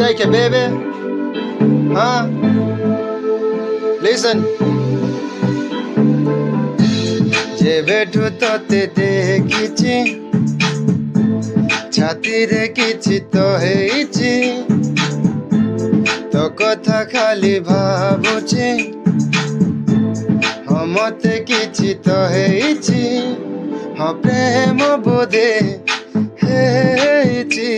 like a baby. Huh? Listen. যেবেঠু তোতে দেখিছি ছাতিরে কিছু তো হেইছি তো কথা খালি ভাবুছি মতে কিছু তো হেইছি প্রেম বোধে হেইছি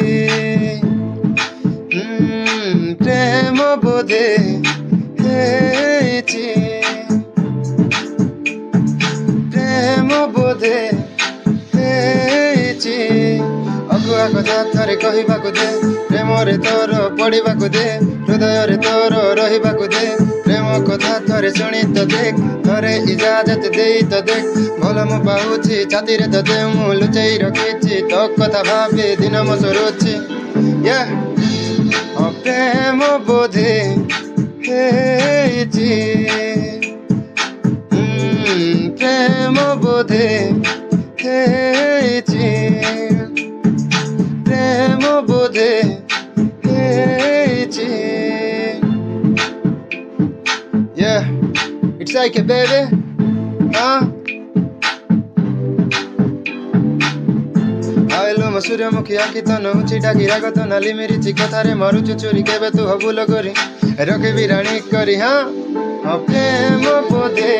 প্রেম বোধে হেইছি প্রেম বোধে হেইছি अगुआ कथा थरे कहिबाकु दे प्रेमरे तोर पड़िबाकु दे हृदय तोर रहिबाकु दे प्रेम कथा थरे शुणी तो देख थरे इजाजत दे तो देख भल मु पाउछि छाती रे तते मु लुचै रखिछि तो कथा भाबे दिन म सरुछि प्रेम बोधे हेछि प्रेम बोधे हेछि प्रेम बोधे हेछि it's like a baby आइलो म सूर्यमुखी आखि त नहुछि डाकी रागत नाली मेरी चिकथारे मारुछु चोरी केबे तू हबुल करी रखबी रानी करी प्रेम बोधे